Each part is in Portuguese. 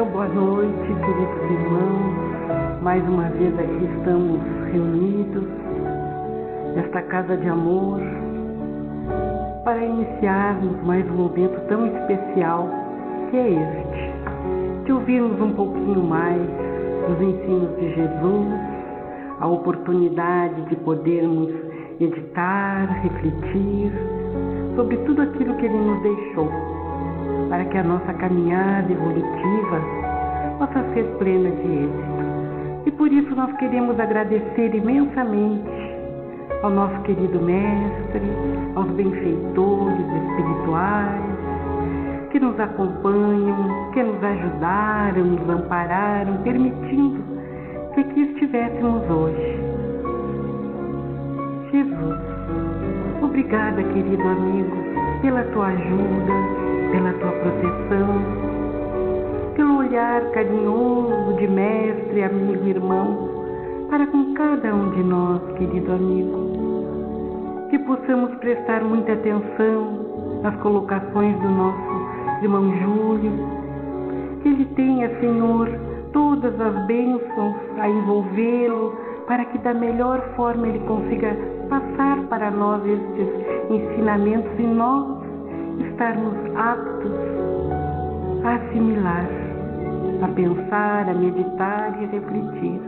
Meu boa noite, queridos irmãos. Mais uma vez aqui estamos reunidos nesta casa de amor para iniciarmos mais um momento tão especial que é este, de ouvirmos um pouquinho mais dos ensinos de Jesus, a oportunidade de podermos meditar, refletir sobre tudo aquilo que Ele nos deixou, para que a nossa caminhada evolutiva possa ser plena de êxito. E por isso nós queremos agradecer imensamente ao nosso querido Mestre, aos benfeitores espirituais, que nos acompanham, que nos ajudaram, nos ampararam, permitindo que aqui estivéssemos hoje. Jesus, obrigada, querido amigo, pela tua ajuda, pela tua proteção, pelo olhar carinhoso de mestre, amigo e irmão, para com cada um de nós, querido amigo. Que possamos prestar muita atenção nas colocações do nosso irmão Júlio, que ele tenha, Senhor, todas as bênçãos a envolvê-lo, para que da melhor forma ele consiga passar para nós estes ensinamentos e nós estarmos aptos a assimilar, a pensar, a meditar e a refletir.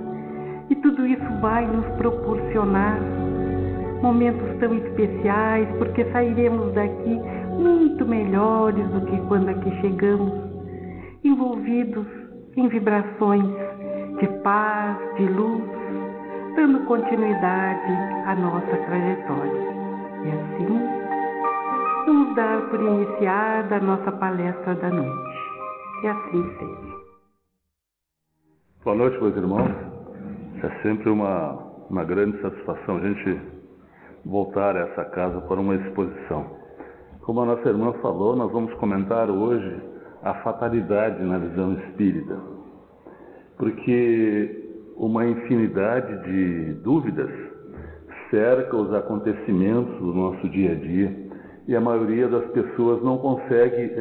E tudo isso vai nos proporcionar momentos tão especiais, porque sairemos daqui muito melhores do que quando aqui chegamos, envolvidos em vibrações de paz, de luz, dando continuidade à nossa trajetória. E assim, vamos dar por iniciada a nossa palestra da noite. Que assim seja. Boa noite, meus irmãos. É sempre uma grande satisfação a gente voltar a essa casa para uma exposição. Como a nossa irmã falou, nós vamos comentar hoje a fatalidade na visão espírita, porque uma infinidade de dúvidas cerca os acontecimentos do nosso dia a dia e a maioria das pessoas não consegue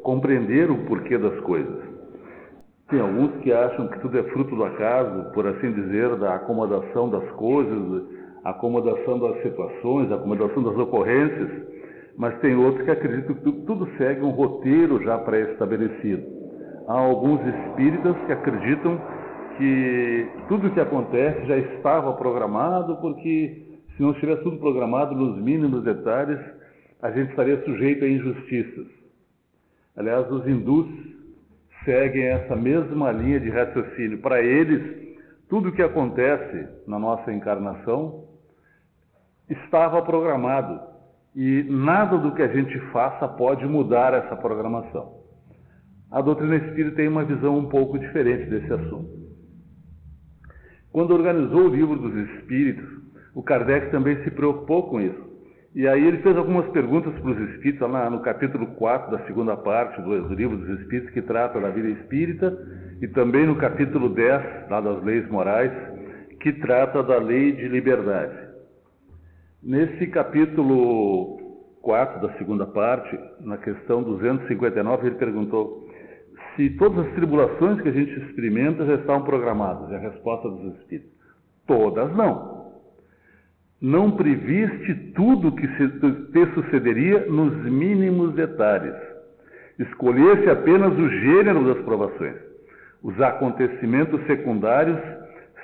compreender o porquê das coisas. Tem alguns que acham que tudo é fruto do acaso, por assim dizer, da acomodação das coisas, acomodação das situações, acomodação das ocorrências, mas tem outros que acreditam que tudo segue um roteiro já pré-estabelecido. Há alguns espíritas que acreditam que tudo o que acontece já estava programado, porque se não estivesse tudo programado nos mínimos detalhes, a gente estaria sujeito a injustiças. Aliás, os hindus seguem essa mesma linha de raciocínio. Para eles, tudo o que acontece na nossa encarnação estava programado e nada do que a gente faça pode mudar essa programação. A doutrina espírita tem uma visão um pouco diferente desse assunto. Quando organizou o Livro dos Espíritos, o Kardec também se preocupou com isso. E aí ele fez algumas perguntas para os espíritos, lá no capítulo 4 da segunda parte do Livro dos Espíritos, que trata da vida espírita, e também no capítulo 10, lá das leis morais, que trata da lei de liberdade. Nesse capítulo 4 da segunda parte, na questão 259, ele perguntou se todas as tribulações que a gente experimenta já estavam programadas. E a resposta dos espíritos: todas não. Não previste tudo que te sucederia nos mínimos detalhes. Escolhesse apenas o gênero das provações. Os acontecimentos secundários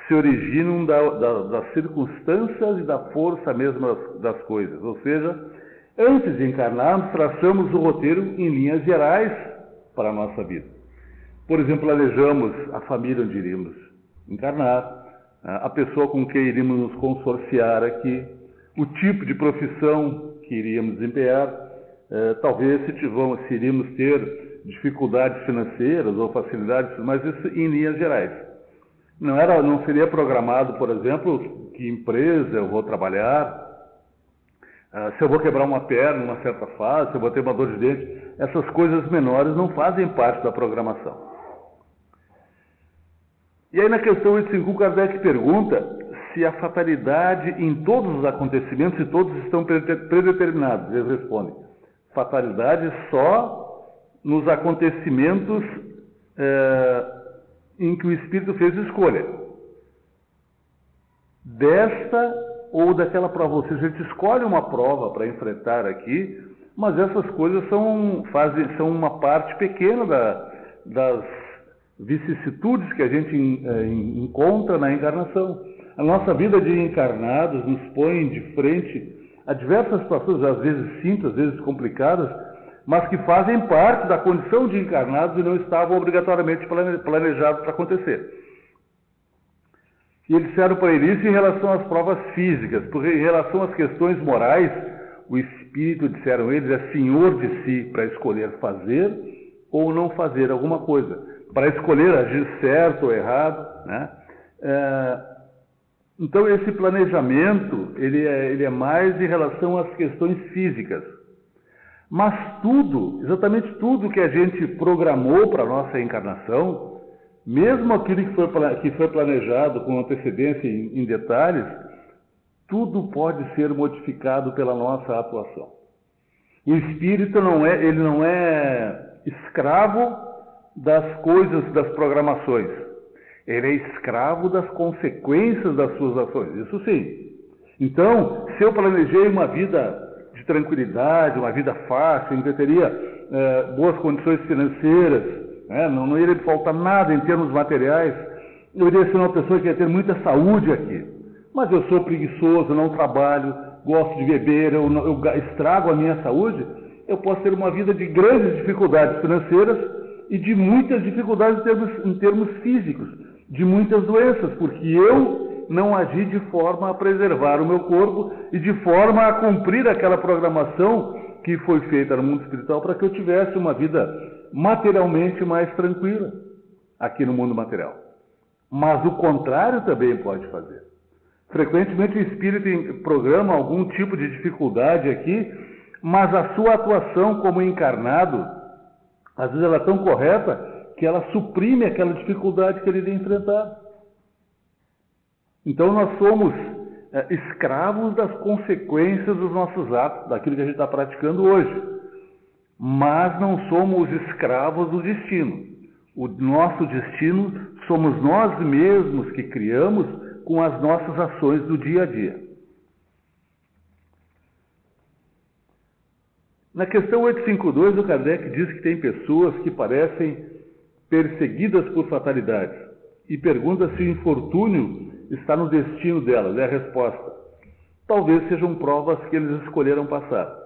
se originam das circunstâncias e da força mesma das coisas. Ou seja, antes de encarnarmos, traçamos o roteiro em linhas gerais para a nossa vida. Por exemplo, alejamos a família onde iríamos encarnar, a pessoa com quem iríamos nos consorciar aqui, o tipo de profissão que iríamos desempenhar, talvez se iríamos ter dificuldades financeiras ou facilidades, mas isso em linhas gerais. Não seria programado, por exemplo, que empresa eu vou trabalhar, se eu vou quebrar uma perna numa certa fase, se eu vou ter uma dor de dente. Essas coisas menores não fazem parte da programação. E aí na questão 85, Kardec pergunta se a fatalidade em todos os acontecimentos, se todos estão predeterminados. Eles respondem: fatalidade só nos acontecimentos em que o espírito fez escolha desta ou daquela prova. Ou seja, a gente escolhe uma prova para enfrentar aqui, mas essas coisas são uma parte pequena das vicissitudes que a gente encontra na encarnação. A nossa vida de encarnados nos põe de frente a diversas situações, às vezes simples, às vezes complicadas, mas que fazem parte da condição de encarnados e não estavam obrigatoriamente planejados para acontecer. E eles disseram para ele isso em relação às provas físicas, porque em relação às questões morais, o espírito, disseram eles, é senhor de si para escolher fazer ou não fazer alguma coisa, para escolher agir certo ou errado, né? Então esse planejamento, ele é mais em relação às questões físicas. Mas tudo, exatamente tudo que a gente programou para a nossa encarnação, mesmo aquilo que foi planejado com antecedência em detalhes, tudo pode ser modificado pela nossa atuação. O espírito não é escravo das coisas, das programações. Ele é escravo das consequências das suas ações, isso sim. Então, se eu planejei uma vida de tranquilidade, uma vida fácil, em que eu teria boas condições financeiras, não iria me faltar nada em termos materiais, eu iria ser uma pessoa que ia ter muita saúde aqui. Mas eu sou preguiçoso, não trabalho, gosto de beber, eu estrago a minha saúde, eu posso ter uma vida de grandes dificuldades financeiras e de muitas dificuldades em termos físicos, de muitas doenças, porque eu não agi de forma a preservar o meu corpo e de forma a cumprir aquela programação que foi feita no mundo espiritual para que eu tivesse uma vida materialmente mais tranquila aqui no mundo material. Mas o contrário também pode fazer. Frequentemente o espírito programa algum tipo de dificuldade aqui, mas a sua atuação como encarnado, às vezes ela é tão correta que ela suprime aquela dificuldade que ele iria enfrentar. Então nós somos escravos das consequências dos nossos atos, daquilo que a gente está praticando hoje. Mas não somos escravos do destino. O nosso destino somos nós mesmos que criamos com as nossas ações do dia a dia. Na questão 852, o Kardec diz que tem pessoas que parecem perseguidas por fatalidades e pergunta se o infortúnio está no destino delas. É a resposta: talvez sejam provas que eles escolheram passar.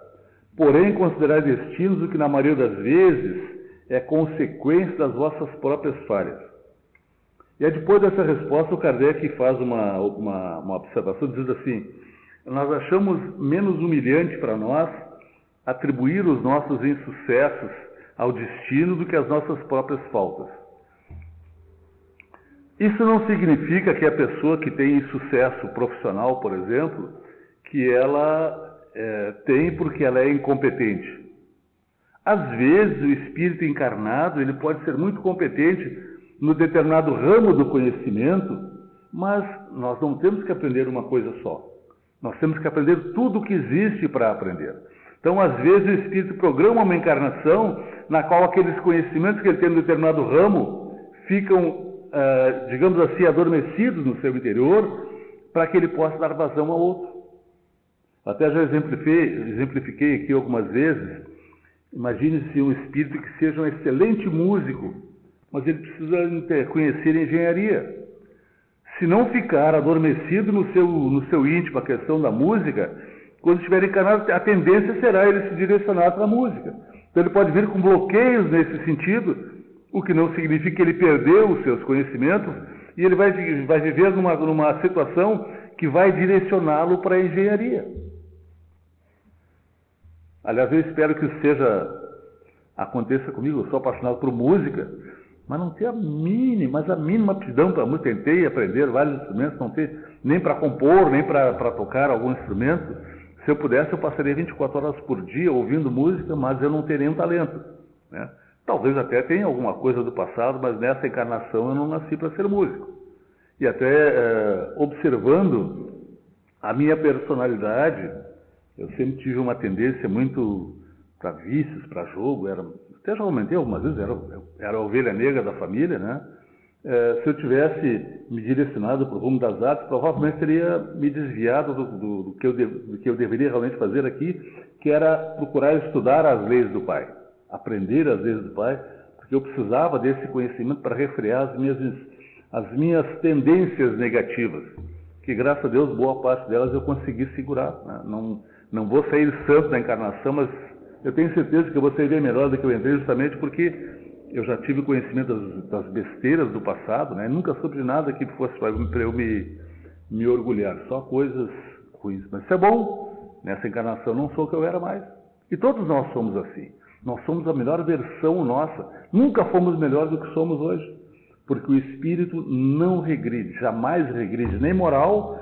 Porém, considerar destinos o que na maioria das vezes é consequência das vossas próprias falhas. E aí, depois dessa resposta, o Kardec faz uma observação, dizendo assim: nós achamos menos humilhante para nós atribuir os nossos insucessos ao destino do que as nossas próprias faltas. Isso não significa que a pessoa que tem sucesso profissional, por exemplo, que ela tem porque ela é incompetente. Às vezes, o espírito encarnado ele pode ser muito competente no determinado ramo do conhecimento, mas nós não temos que aprender uma coisa só. Nós temos que aprender tudo o que existe para aprender. Então, às vezes, o espírito programa uma encarnação na qual aqueles conhecimentos que ele tem no determinado ramo ficam, digamos assim, adormecidos no seu interior, para que ele possa dar vazão a outro. Até já exemplifiquei aqui algumas vezes. Imagine-se um espírito que seja um excelente músico, mas ele precisa conhecer engenharia. Se não ficar adormecido no seu íntimo a questão da música, quando estiver encarnado, a tendência será ele se direcionar para a música. Então ele pode vir com bloqueios nesse sentido, o que não significa que ele perdeu os seus conhecimentos, e ele vai viver numa situação que vai direcioná-lo para a engenharia. Aliás, eu espero que isso aconteça comigo. Eu sou apaixonado por música, mas não tenho a mínima aptidão para música. Tentei aprender vários instrumentos, não tenho nem para compor, nem para tocar algum instrumento. Se eu pudesse, eu passaria 24 horas por dia ouvindo música, mas eu não teria um talento, né? Talvez até tenha alguma coisa do passado, mas nessa encarnação eu não nasci para ser músico. E até observando a minha personalidade, eu sempre tive uma tendência muito para vícios, para jogo, até já comentei algumas vezes, era a ovelha negra da família, né? Se eu tivesse me direcionado para o rumo das artes, provavelmente teria me desviado do que eu deveria realmente fazer aqui, que era procurar estudar as leis do Pai, aprender as leis do Pai, porque eu precisava desse conhecimento para refrear as minhas tendências negativas, que graças a Deus boa parte delas eu consegui segurar, né? Não vou sair santo da encarnação, mas eu tenho certeza que eu vou sair bem melhor do que eu entrei, justamente porque eu já tive conhecimento das besteiras do passado, né? Nunca soube de nada que fosse para eu me orgulhar, só coisas ruins. Mas isso é bom, nessa encarnação não sou o que eu era mais. E todos nós somos assim. Nós somos a melhor versão nossa. Nunca fomos melhor do que somos hoje. Porque o espírito não regride, jamais regride, nem moral,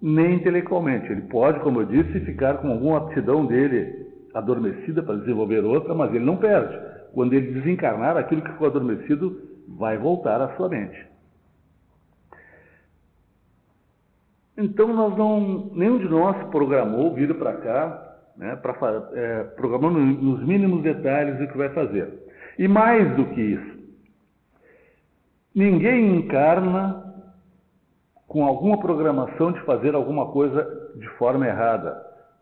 nem intelectualmente. Ele pode, como eu disse, ficar com alguma aptidão dele adormecida para desenvolver outra, mas ele não perde. Quando ele desencarnar, aquilo que ficou adormecido vai voltar à sua mente. Então, nenhum de nós programou vir para cá, né, programando nos mínimos detalhes o que vai fazer. E mais do que isso, ninguém encarna com alguma programação de fazer alguma coisa de forma errada,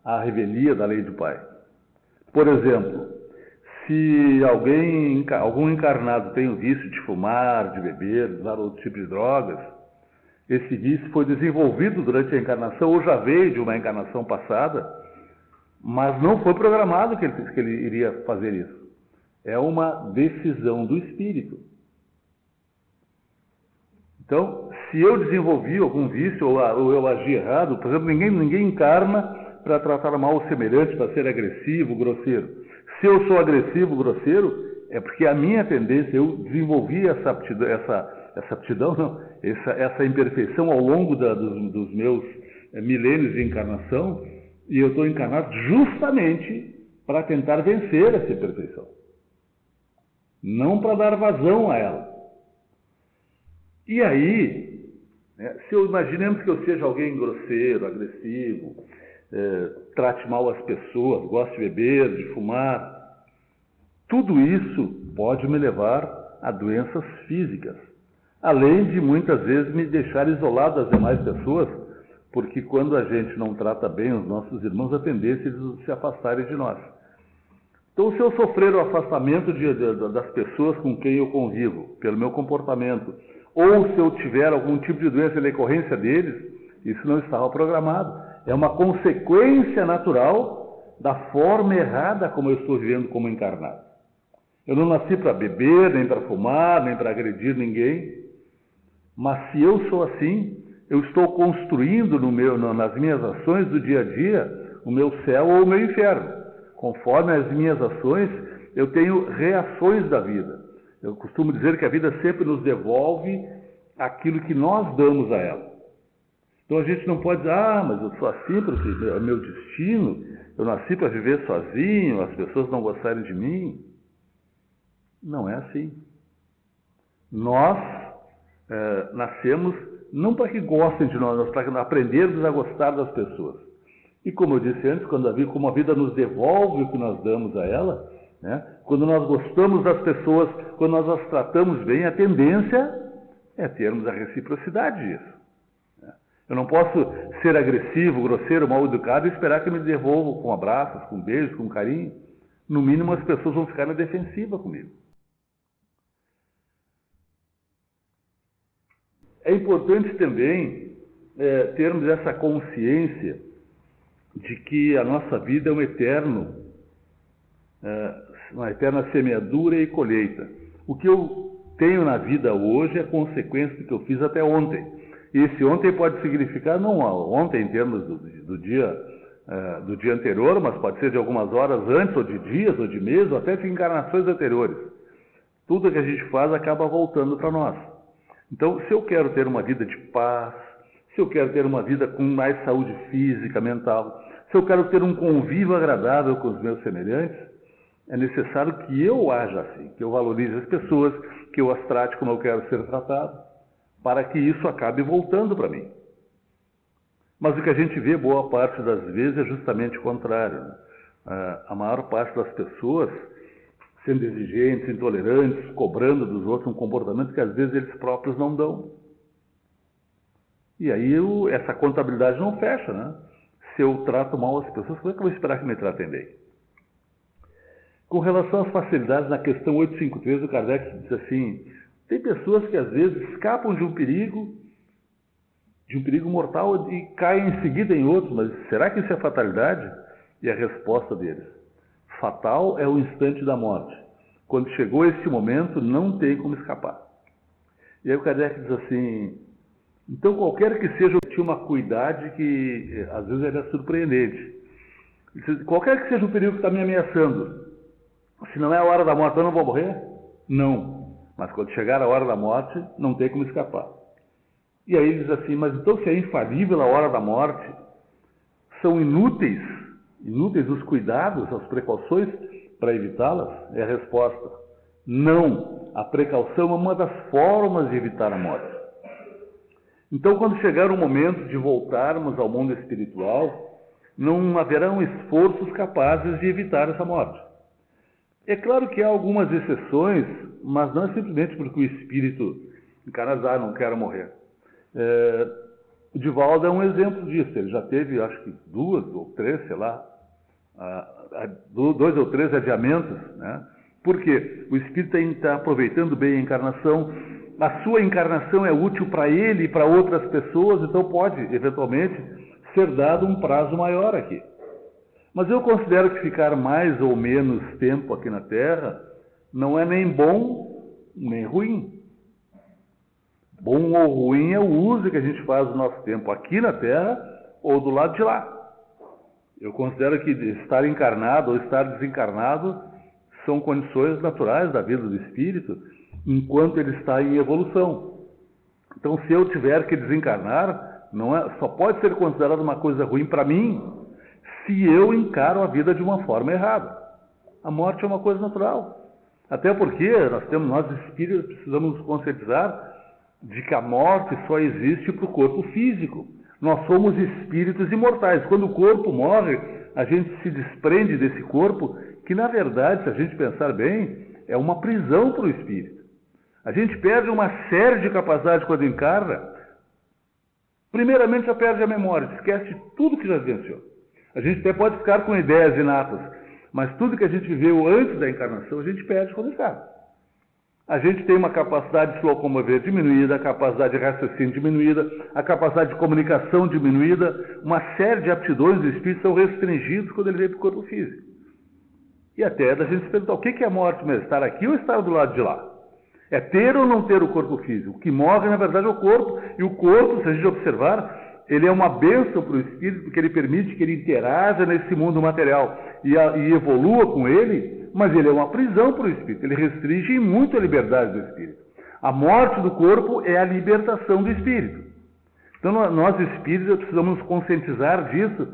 à revelia da lei do Pai. Por exemplo, se algum encarnado tem o vício de fumar, de beber, de usar outro tipo de drogas, esse vício foi desenvolvido durante a encarnação ou já veio de uma encarnação passada, mas não foi programado que ele iria fazer isso. É uma decisão do espírito. Então, se eu desenvolvi algum vício ou eu agi errado, por exemplo, ninguém encarna para tratar mal o semelhante, para ser agressivo, grosseiro. Se eu sou agressivo, grosseiro, é porque a minha tendência, eu desenvolvi essa imperfeição ao longo dos meus milênios de encarnação, e eu estou encarnado justamente para tentar vencer essa imperfeição, não para dar vazão a ela. E aí, né, imaginemos que eu seja alguém grosseiro, agressivo, trate mal as pessoas, goste de beber, de fumar, tudo isso pode me levar a doenças físicas, além de muitas vezes me deixar isolado das demais pessoas, porque quando a gente não trata bem os nossos irmãos, a tendência é eles se afastarem de nós. Então, se eu sofrer o afastamento das pessoas com quem eu convivo, pelo meu comportamento, ou se eu tiver algum tipo de doença em decorrência deles, isso não estava programado. É uma consequência natural da forma errada como eu estou vivendo como encarnado. Eu não nasci para beber, nem para fumar, nem para agredir ninguém. Mas se eu sou assim, eu estou construindo nas minhas ações do dia a dia o meu céu ou o meu inferno. Conforme as minhas ações, eu tenho reações da vida. Eu costumo dizer que a vida sempre nos devolve aquilo que nós damos a ela. Então a gente não pode dizer, mas eu sou assim porque é meu destino, eu nasci para viver sozinho, as pessoas não gostarem de mim. Não é assim. Nós nascemos não para que gostem de nós, mas para aprendermos a gostar das pessoas. E como eu disse antes, como a vida nos devolve o que nós damos a ela, né? Quando nós gostamos das pessoas, quando nós as tratamos bem, a tendência é termos a reciprocidade disso. Eu não posso ser agressivo, grosseiro, mal educado e esperar que me devolvam com abraços, com beijos, com carinho. No mínimo, as pessoas vão ficar na defensiva comigo. É importante também termos essa consciência de que a nossa vida é uma eterna semeadura e colheita. O que eu tenho na vida hoje é consequência do que eu fiz até ontem. E esse ontem pode significar não ontem em termos do dia anterior, mas pode ser de algumas horas antes, ou de dias, ou de meses, ou até de encarnações anteriores. Tudo que a gente faz acaba voltando para nós. Então, se eu quero ter uma vida de paz, se eu quero ter uma vida com mais saúde física, mental, se eu quero ter um convívio agradável com os meus semelhantes, é necessário que eu haja assim, que eu valorize as pessoas, que eu as trate como eu quero ser tratado, para que isso acabe voltando para mim. Mas o que a gente vê boa parte das vezes é justamente o contrário, né? A maior parte das pessoas sendo exigentes, intolerantes, cobrando dos outros um comportamento que às vezes eles próprios não dão. E aí essa contabilidade não fecha, né? Se eu trato mal as pessoas, como é que eu vou esperar que me tratem bem? Com relação às facilidades, na questão 853, o Kardec diz assim, tem pessoas que às vezes escapam de um perigo mortal e caem em seguida em outro, mas será que isso é fatalidade? E a resposta deles, fatal é o instante da morte. Quando chegou esse momento, não tem como escapar. E aí o Kardec diz assim, então qualquer que seja, tinha uma cuidade que às vezes era surpreendente. Qualquer que seja o perigo que está me ameaçando, se não é a hora da morte, eu não vou morrer? Não. Mas quando chegar a hora da morte, não tem como escapar. E aí ele diz assim, mas então se é infalível a hora da morte, são inúteis os cuidados, as precauções para evitá-las? É a resposta. Não. A precaução é uma das formas de evitar a morte. Então, quando chegar o momento de voltarmos ao mundo espiritual, não haverão esforços capazes de evitar essa morte. É claro que há algumas exceções, mas não é simplesmente porque o espírito encarna, não quero morrer. O Divaldo é um exemplo disso. Ele já teve, acho que 2 ou 3, sei lá, 2 ou 3 adiamentos, né? Por quê? O espírito está aproveitando bem a encarnação, a sua encarnação é útil para ele e para outras pessoas, então pode, eventualmente, ser dado um prazo maior aqui. Mas eu considero que ficar mais ou menos tempo aqui na Terra não é nem bom, nem ruim. Bom ou ruim é o uso que a gente faz do nosso tempo aqui na Terra ou do lado de lá. Eu considero que estar encarnado ou estar desencarnado são condições naturais da vida do espírito enquanto ele está em evolução. Então, se eu tiver que desencarnar, só pode ser considerado uma coisa ruim para mim se eu encaro a vida de uma forma errada. A morte é uma coisa natural. Até porque nós espíritos precisamos nos conscientizar de que a morte só existe para o corpo físico. Nós somos espíritos imortais. Quando o corpo morre, a gente se desprende desse corpo, que na verdade, se a gente pensar bem, é uma prisão para o espírito. A gente perde uma série de capacidades quando encarna. Primeiramente, já perde a memória, esquece tudo que já vivenciou. A gente até pode ficar com ideias inatas, mas tudo que a gente viveu antes da encarnação, a gente perde quando encarna. A gente tem uma capacidade de se locomover diminuída, a capacidade de raciocínio diminuída, a capacidade de comunicação diminuída, uma série de aptidões do espírito são restringidos quando ele vem para o corpo físico. E até da gente se perguntar, o que é a morte mesmo? Estar aqui ou estar do lado de lá? É ter ou não ter o corpo físico? O que morre, na verdade, é o corpo. E o corpo, se a gente observar, ele é uma bênção para o espírito, porque ele permite que ele interaja nesse mundo material e evolua com ele, mas ele é uma prisão para o espírito. Ele restringe muito a liberdade do espírito. A morte do corpo é a libertação do espírito. Então, nós espíritos precisamos nos conscientizar disso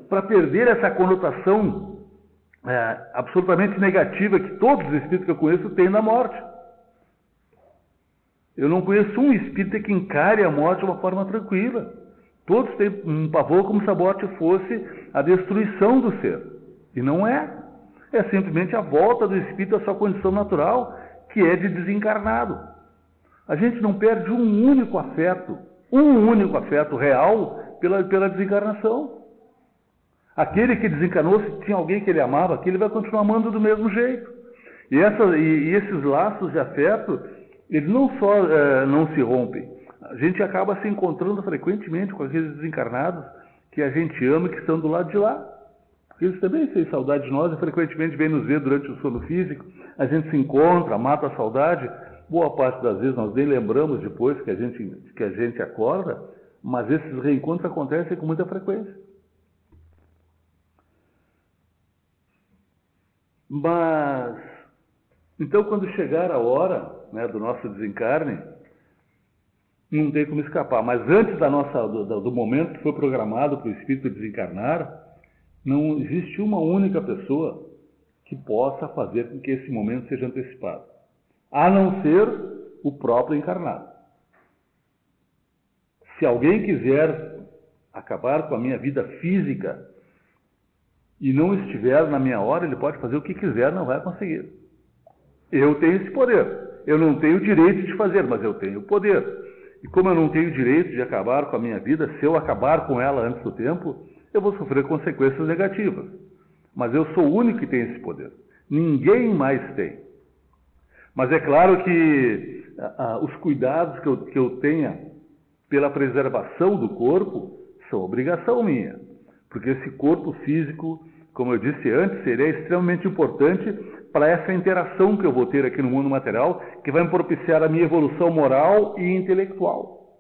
para perder essa conotação absolutamente negativa que todos os espíritos que eu conheço têm da morte. Eu não conheço um espírita que encare a morte de uma forma tranquila. Todos têm um pavor como se a morte fosse a destruição do ser. E não é. É simplesmente a volta do espírito à sua condição natural, que é de desencarnado. A gente não perde um único afeto real pela desencarnação. Aquele que desencarnou, se tinha alguém que ele amava, aquele vai continuar amando do mesmo jeito. E esses laços de afeto, eles não só não se rompem, a gente acaba se encontrando frequentemente com aqueles desencarnados que a gente ama e que estão do lado de lá. Eles também têm saudade de nós e frequentemente vêm nos ver durante o sono físico. A gente se encontra, mata a saudade. Boa parte das vezes nós nem lembramos depois que a gente acorda, mas esses reencontros acontecem com muita frequência. Mas, então, quando chegar a hora, né, do nosso desencarne, não tem como escapar. Mas antes do momento que foi programado para o espírito desencarnar, não existe uma única pessoa que possa fazer com que esse momento seja antecipado, a não ser o próprio encarnado. Se alguém quiser acabar com a minha vida física e não estiver na minha hora, ele pode fazer o que quiser, não vai conseguir. Eu tenho esse poder. Eu não tenho o direito de fazer, mas eu tenho o poder. E como eu não tenho o direito de acabar com a minha vida, se eu acabar com ela antes do tempo, eu vou sofrer consequências negativas. Mas eu sou o único que tem esse poder. Ninguém mais tem. Mas é claro que os cuidados que eu tenha pela preservação do corpo são obrigação minha. Porque esse corpo físico, como eu disse antes, seria extremamente importante para essa interação que eu vou ter aqui no mundo material, que vai me propiciar a minha evolução moral e intelectual.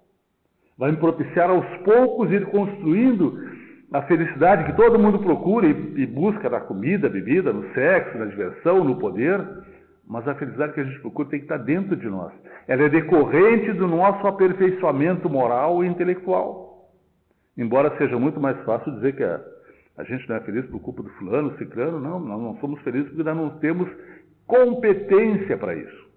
Vai me propiciar aos poucos ir construindo a felicidade que todo mundo procura e busca na comida, bebida, no sexo, na diversão, no poder. Mas a felicidade que a gente procura tem que estar dentro de nós. Ela é decorrente do nosso aperfeiçoamento moral e intelectual. Embora seja muito mais fácil dizer que a gente não é feliz por culpa do fulano, ciclano, não, nós não somos felizes porque nós não temos competência para isso.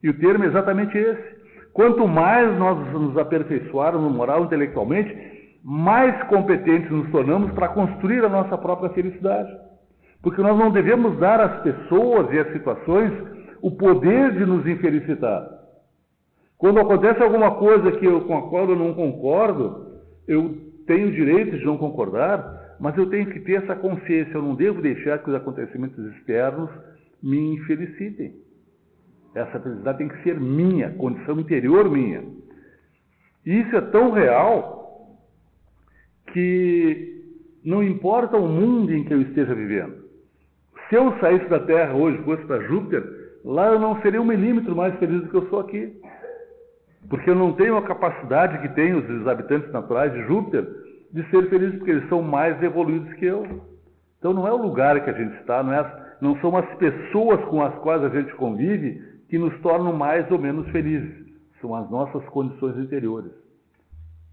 E o termo é exatamente esse. Quanto mais nós nos aperfeiçoarmos moral e intelectualmente, mais competentes nos tornamos para construir a nossa própria felicidade. Porque nós não devemos dar às pessoas e às situações o poder de nos infelicitar. Quando acontece alguma coisa com a qual eu não concordo, eu tenho o direito de não concordar, mas eu tenho que ter essa consciência. Eu não devo deixar que os acontecimentos externos me infelicitem. Essa felicidade tem que ser minha, condição interior minha. E isso é tão real que não importa o mundo em que eu esteja vivendo. Se eu saísse da Terra hoje e fosse para Júpiter, lá eu não seria 1 milímetro mais feliz do que eu sou aqui. Porque eu não tenho a capacidade que têm os habitantes naturais de Júpiter de ser felizes, porque eles são mais evoluídos que eu. Então não é o lugar que a gente está, não são as pessoas com as quais a gente convive que nos tornam mais ou menos felizes. São as nossas condições interiores.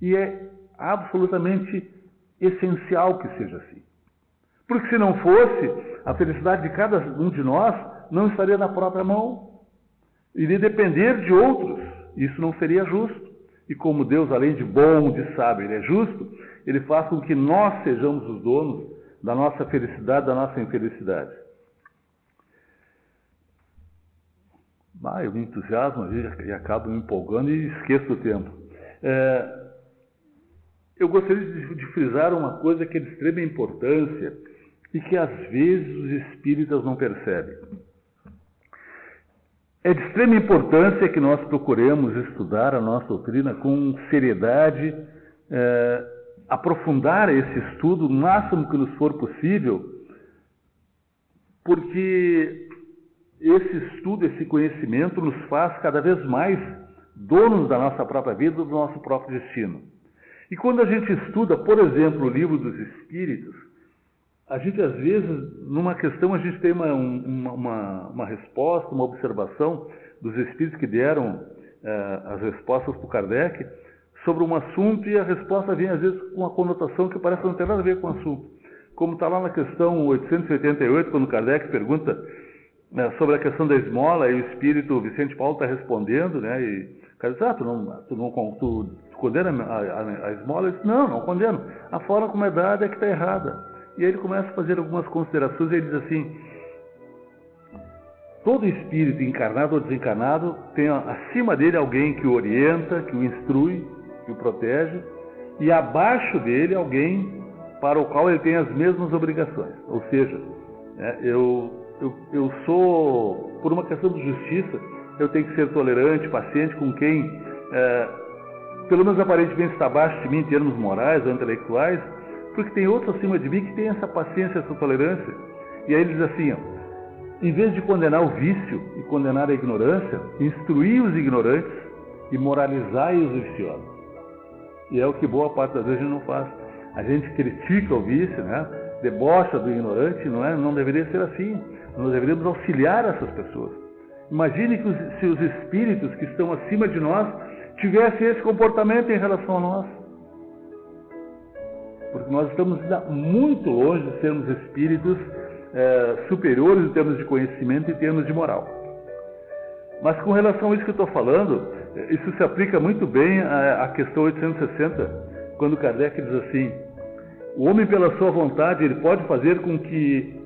E é absolutamente essencial que seja assim. Porque se não fosse, a felicidade de cada um de nós não estaria na própria mão. Iria depender de outros. Isso não seria justo. E como Deus, além de bom, de sábio, Ele é justo, Ele faz com que nós sejamos os donos da nossa felicidade, da nossa infelicidade. Eu me entusiasmo e acabo me empolgando e esqueço do tempo. Eu gostaria de frisar uma coisa que é de extrema importância e que às vezes os espíritas não percebem. É de extrema importância que nós procuremos estudar a nossa doutrina com seriedade, aprofundar esse estudo o máximo que nos for possível, porque esse estudo, esse conhecimento nos faz cada vez mais donos da nossa própria vida, do nosso próprio destino. E quando a gente estuda, por exemplo, o Livro dos Espíritos, a gente às vezes, numa questão, a gente tem uma resposta, uma observação dos Espíritos que deram as respostas para o Kardec sobre um assunto e a resposta vem às vezes com uma conotação que parece não ter nada a ver com o assunto. Como está lá na questão 888, quando Kardec pergunta sobre a questão da esmola, e o Espírito Vicente Paulo está respondendo, né? E o cara diz, tu condena a esmola? Ele diz, não condeno. A forma como é dada é que está errada. E aí ele começa a fazer algumas considerações e ele diz assim, todo espírito, encarnado ou desencarnado, tem acima dele alguém que o orienta, que o instrui, que o protege, e abaixo dele alguém para o qual ele tem as mesmas obrigações. Ou seja, eu sou, por uma questão de justiça, eu tenho que ser tolerante, paciente com quem, pelo menos aparentemente está abaixo de mim em termos morais ou intelectuais, porque tem outro acima de mim que tem essa paciência, essa tolerância. E aí ele diz assim, em vez de condenar o vício e condenar a ignorância, instruir os ignorantes e moralizar os viciosos. E é o que boa parte das vezes a gente não faz. A gente critica o vício, né? Debocha do ignorante, não deveria ser assim. Nós deveríamos auxiliar essas pessoas. Imagine que se os espíritos que estão acima de nós tivessem esse comportamento em relação a nós. Porque nós estamos muito longe de sermos espíritos superiores em termos de conhecimento e em termos de moral. Mas com relação a isso que eu estou falando, isso se aplica muito bem à questão 860, quando Kardec diz assim, O homem, pela sua vontade, ele pode fazer com que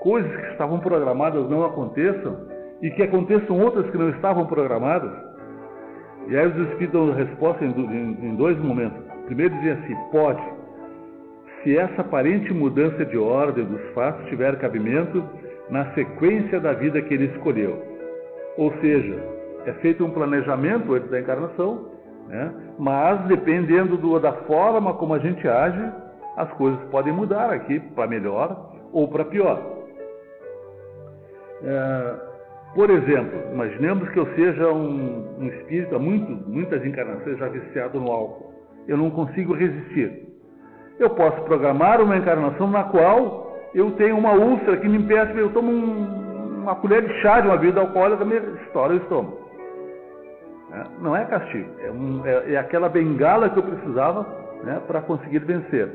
coisas que estavam programadas não aconteçam e que aconteçam outras que não estavam programadas. E aí os Espíritos dão resposta em dois momentos. Primeiro dizem assim: pode, se essa aparente mudança de ordem dos fatos tiver cabimento na sequência da vida que ele escolheu. Ou seja, é feito um planejamento antes da encarnação, né? Mas dependendo da forma como a gente age, as coisas podem mudar aqui para melhor ou para pior. Por exemplo, imaginemos que eu seja um espírito há muitas encarnações já viciado no álcool. Eu não consigo resistir. Eu posso programar uma encarnação na qual eu tenho uma úlcera que me impede, eu tomo uma colher de chá de uma bebida alcoólica, me estoura o estômago. Não é castigo, é aquela bengala que eu precisava, né, para conseguir vencer.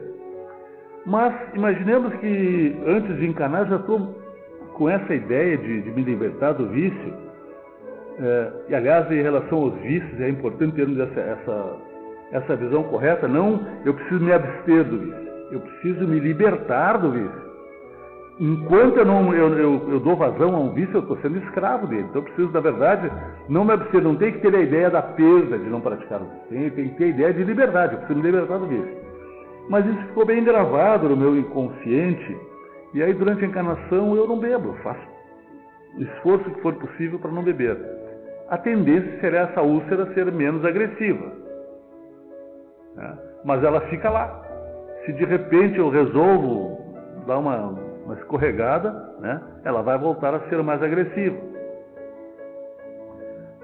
Mas imaginemos que antes de encarnar já estou com essa ideia de me libertar do vício. E aliás, em relação aos vícios, é importante termos essa visão correta. Não, eu preciso me abster do vício, eu preciso me libertar do vício. Enquanto eu dou vazão a um vício, eu estou sendo escravo dele. Então eu preciso, na verdade, não me abster. Não tem que ter a ideia da perda de não praticar o vício. Tem que ter a ideia de liberdade. Eu preciso me libertar do vício. Mas isso ficou bem gravado no meu inconsciente. E aí, durante a encarnação, eu não bebo. Eu faço o esforço que for possível para não beber. A tendência seria essa úlcera ser menos agressiva. Mas ela fica lá. Se de repente eu resolvo dar uma escorregada, né, ela vai voltar a ser mais agressiva.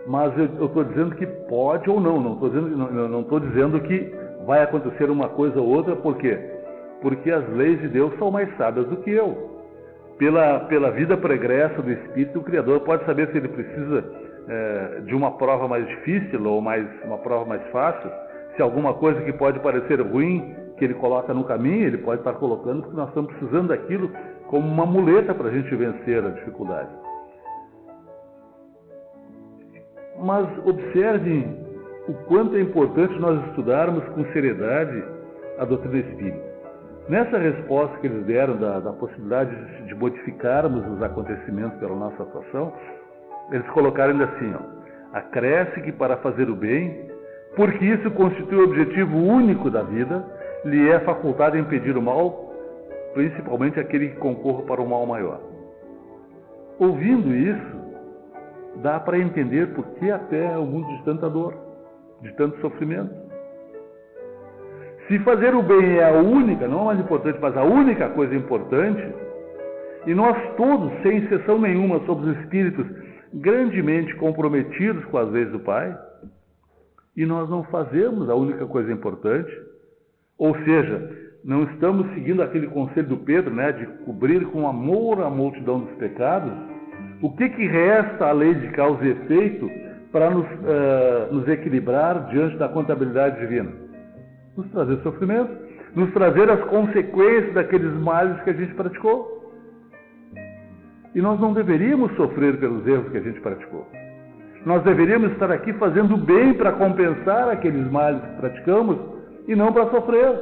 Mas eu estou dizendo que pode ou não. Não estou dizendo que vai acontecer uma coisa ou outra. Por quê? Porque as leis de Deus são mais sábias do que eu. Pela vida pregressa do Espírito, o Criador pode saber se ele precisa de uma prova mais difícil ou uma prova mais fácil. Se alguma coisa que pode parecer ruim, que ele coloca no caminho, ele pode estar colocando porque nós estamos precisando daquilo como uma muleta para a gente vencer a dificuldade. Mas observem o quanto é importante nós estudarmos com seriedade a doutrina espírita. Nessa resposta que eles deram da possibilidade de modificarmos os acontecimentos pela nossa atuação, eles colocaram ainda assim: acresce que para fazer o bem, porque isso constitui o objetivo único da vida, lhe é facultado impedir o mal, principalmente aquele que concorra para o mal maior. Ouvindo isso, dá para entender por que até o mundo de tanta dor, de tanto sofrimento. Se fazer o bem é a única, não a mais importante, mas a única coisa importante, e nós todos, sem exceção nenhuma, somos espíritos grandemente comprometidos com as leis do Pai, e nós não fazemos a única coisa importante, ou seja, não estamos seguindo aquele conselho do Pedro, né, de cobrir com amor a multidão dos pecados. O que resta à lei de causa e efeito para nos equilibrar diante da contabilidade divina? Nos trazer sofrimento, nos trazer as consequências daqueles males que a gente praticou. E nós não deveríamos sofrer pelos erros que a gente praticou. Nós deveríamos estar aqui fazendo o bem para compensar aqueles males que praticamos e não para sofrer.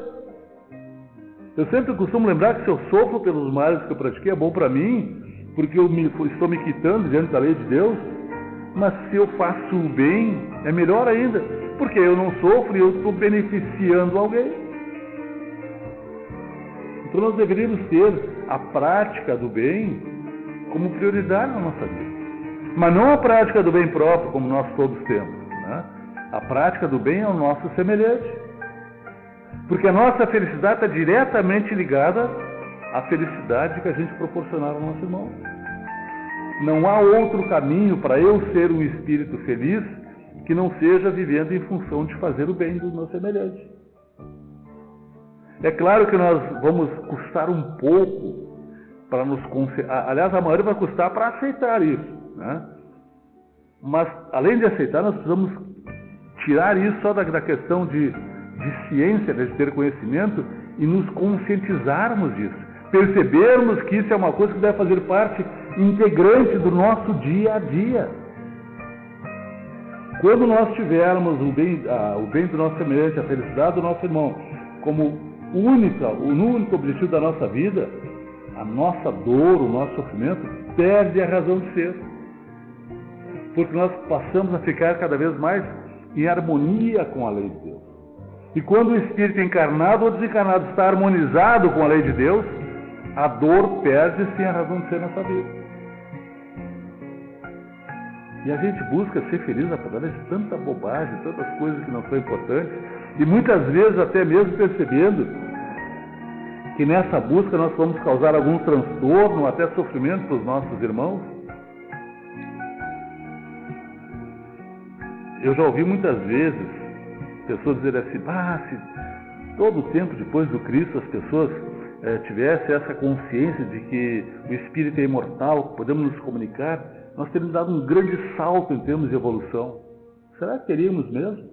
Eu sempre costumo lembrar que se eu sofro pelos males que eu pratiquei, é bom para mim, porque eu estou me quitando diante da lei de Deus. Mas se eu faço o bem, é melhor ainda, porque eu não sofro e eu estou beneficiando alguém. Então nós deveríamos ter a prática do bem como prioridade na nossa vida. Mas não a prática do bem próprio, como nós todos temos, né? A prática do bem é o nosso semelhante. Porque a nossa felicidade está diretamente ligada à felicidade que a gente proporcionar ao nosso irmão. Não há outro caminho para eu ser um espírito feliz que não seja vivendo em função de fazer o bem do meu semelhante. É claro que nós vamos custar um pouco para nos concentrar. Aliás, a maioria vai custar para aceitar isso, né? Mas, além de aceitar, nós precisamos tirar isso só da questão de ciência, de ter conhecimento, e nos conscientizarmos disso. Percebermos que isso é uma coisa que deve fazer parte integrante do nosso dia a dia. Quando nós tivermos o bem do nosso semelhante, a felicidade do nosso irmão, como o único objetivo da nossa vida, a nossa dor, o nosso sofrimento, perde a razão de ser. Porque nós passamos a ficar cada vez mais em harmonia com a lei de Deus. E quando o espírito encarnado ou desencarnado está harmonizado com a lei de Deus, a dor perde sim a razão de ser nessa vida. E a gente busca ser feliz através de tanta bobagem, tantas coisas que não são importantes, e muitas vezes até mesmo percebendo que nessa busca nós vamos causar algum transtorno, até sofrimento para os nossos irmãos. Eu já ouvi muitas vezes pessoas dizerem assim, se todo o tempo depois do Cristo as pessoas tivessem essa consciência de que o Espírito é imortal, que podemos nos comunicar, nós teríamos dado um grande salto em termos de evolução. Será que teríamos mesmo?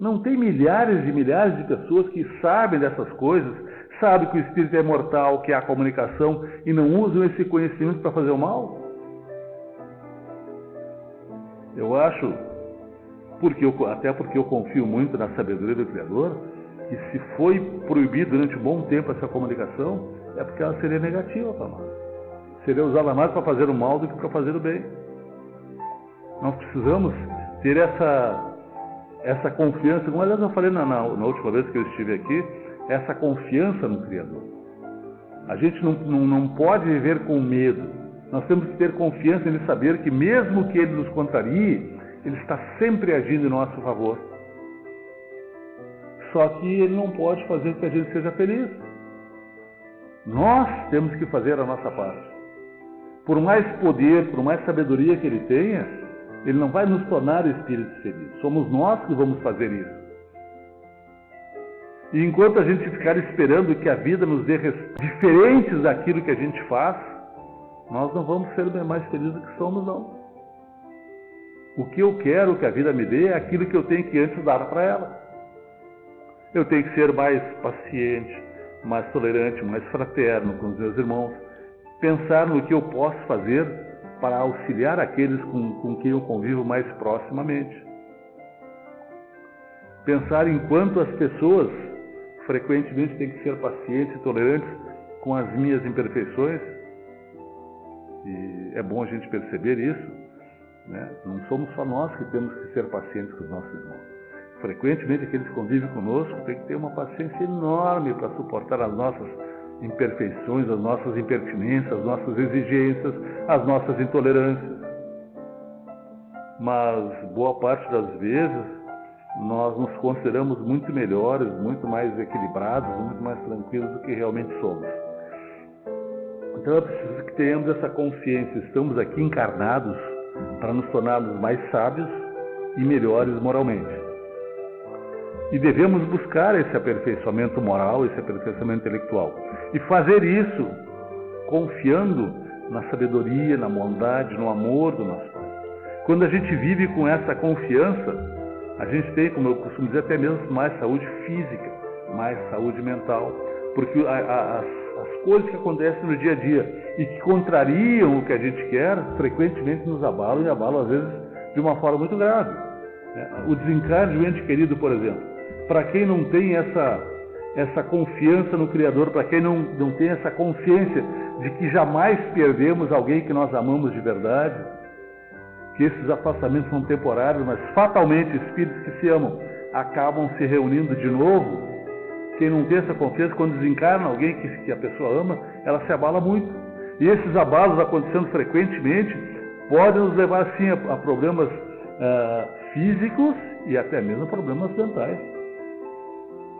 Não tem milhares e milhares de pessoas que sabem dessas coisas, sabem que o Espírito é imortal, que há comunicação, e não usam esse conhecimento para fazer o mal? Eu acho, até porque eu confio muito na sabedoria do Criador, que se foi proibido durante um bom tempo essa comunicação, é porque ela seria negativa para nós. Seria usada mais para fazer o mal do que para fazer o bem. Nós precisamos ter essa confiança, como aliás eu falei na última vez que eu estive aqui, essa confiança no Criador. A gente não pode viver com medo. Nós temos que ter confiança em saber que mesmo que Ele nos contrarie, Ele está sempre agindo em nosso favor. Só que Ele não pode fazer com que a gente seja feliz. Nós temos que fazer a nossa parte. Por mais poder, por mais sabedoria que Ele tenha, Ele não vai nos tornar espíritos felizes. Somos nós que vamos fazer isso. E enquanto a gente ficar esperando que a vida nos dê diferentes daquilo que a gente faz, nós não vamos ser mais felizes do que somos, não. O que eu quero que a vida me dê é aquilo que eu tenho que antes dar para ela. Eu tenho que ser mais paciente, mais tolerante, mais fraterno com os meus irmãos. Pensar no que eu posso fazer para auxiliar aqueles com quem eu convivo mais proximamente. Pensar em quanto as pessoas frequentemente têm que ser pacientes e tolerantes com as minhas imperfeições. E é bom a gente perceber isso, né? Não somos só nós que temos que ser pacientes com os nossos irmãos. Frequentemente aqueles que convivem conosco têm que ter uma paciência enorme para suportar as nossas imperfeições, as nossas impertinências, as nossas exigências, as nossas intolerâncias. Mas boa parte das vezes nós nos consideramos muito melhores, muito mais equilibrados, muito mais tranquilos do que realmente somos. Então é preciso que tenhamos essa consciência. Estamos aqui encarnados para nos tornarmos mais sábios e melhores moralmente. E devemos buscar esse aperfeiçoamento moral, esse aperfeiçoamento intelectual. E fazer isso confiando na sabedoria, na bondade, no amor do nosso Pai. Quando a gente vive com essa confiança, a gente tem, como eu costumo dizer, até mesmo mais saúde física, mais saúde mental. Porque as coisas que acontecem no dia a dia e que contrariam o que a gente quer, frequentemente nos abalam, e abalam às vezes de uma forma muito grave. O desencarne de um ente querido, por exemplo. Para quem não tem essa confiança no Criador, para quem não tem essa consciência de que jamais perdemos alguém que nós amamos de verdade, que esses afastamentos são temporários, mas fatalmente espíritos que se amam acabam se reunindo de novo. Quem não tem essa confiança, quando desencarna alguém que a pessoa ama, ela se abala muito. E esses abalos acontecendo frequentemente podem nos levar sim a problemas físicos e até mesmo problemas mentais.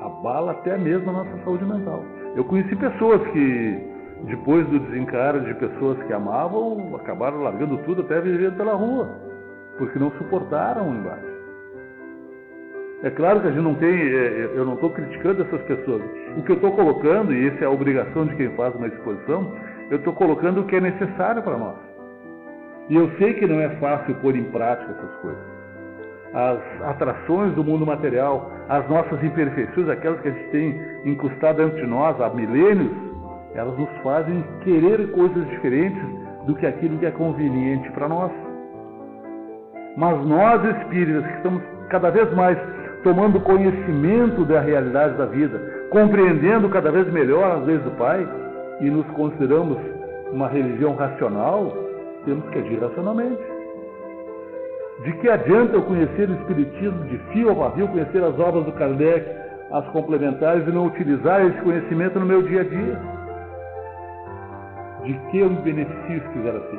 Abala até mesmo a nossa saúde mental. Eu conheci pessoas que, depois do desencarne de pessoas que amavam, acabaram largando tudo, até vivendo pela rua, porque não suportaram o embate. É claro que a gente não tem, eu não estou criticando essas pessoas. O que eu estou colocando, e essa é a obrigação de quem faz uma exposição, eu estou colocando o que é necessário para nós. E eu sei que não é fácil pôr em prática essas coisas. As atrações do mundo material, as nossas imperfeições, aquelas que a gente tem incrustado dentro de nós há milênios, elas nos fazem querer coisas diferentes do que aquilo que é conveniente para nós. Mas nós, espíritas, que estamos cada vez mais tomando conhecimento da realidade da vida, compreendendo cada vez melhor as leis do Pai e nos consideramos uma religião racional, temos que agir racionalmente. De que adianta eu conhecer o Espiritismo de fio a pavio, conhecer as obras do Kardec, as complementares, e não utilizar esse conhecimento no meu dia a dia? De que eu me beneficio se fizer assim?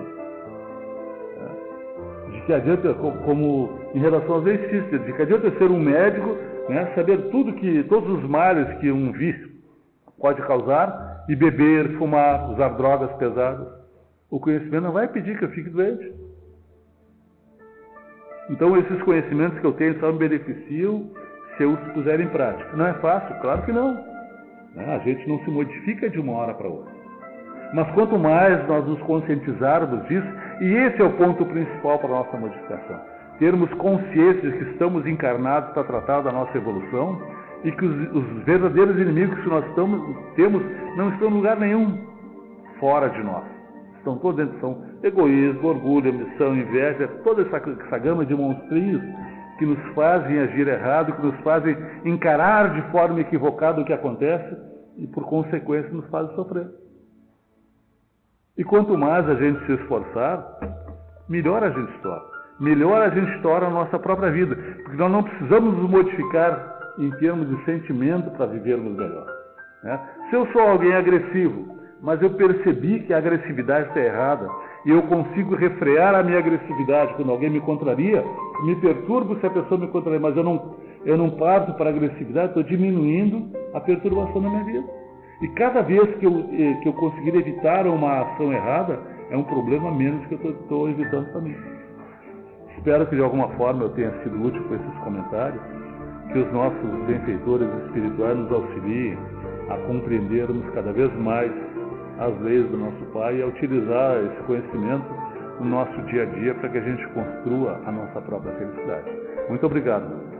De que adianta, como em relação às leis físicas, de que adianta eu ser um médico, né, saber todos os males que um vício pode causar, e beber, fumar, usar drogas pesadas? O conhecimento não vai impedir que eu fique doente. Então, esses conhecimentos que eu tenho só me beneficiam se eu os puser em prática. Não é fácil? Claro que não. A gente não se modifica de uma hora para outra. Mas quanto mais nós nos conscientizarmos disso, e esse é o ponto principal para a nossa modificação, termos consciência de que estamos encarnados para tratar da nossa evolução e que os verdadeiros inimigos que nós temos não estão em lugar nenhum fora de nós. Estão todos dentro, são egoísmo, orgulho, ambição, inveja, toda essa gama de monstrinhos que nos fazem agir errado, que nos fazem encarar de forma equivocada o que acontece e, por consequência, nos fazem sofrer. E quanto mais a gente se esforçar, melhor a gente se torna. Melhor a gente torna a nossa própria vida, porque nós não precisamos nos modificar em termos de sentimento para vivermos melhor. Se eu sou alguém agressivo, mas eu percebi que a agressividade está errada, e eu consigo refrear a minha agressividade quando alguém me contraria, me perturbo se a pessoa me contraria, mas eu não parto para a agressividade, estou diminuindo a perturbação na minha vida. E cada vez que eu conseguir evitar uma ação errada, é um problema menos que eu estou evitando para mim. Espero que de alguma forma eu tenha sido útil com esses comentários, que os nossos benfeitores espirituais nos auxiliem a compreendermos cada vez mais as leis do nosso Pai e a utilizar esse conhecimento no nosso dia a dia para que a gente construa a nossa própria felicidade. Muito obrigado.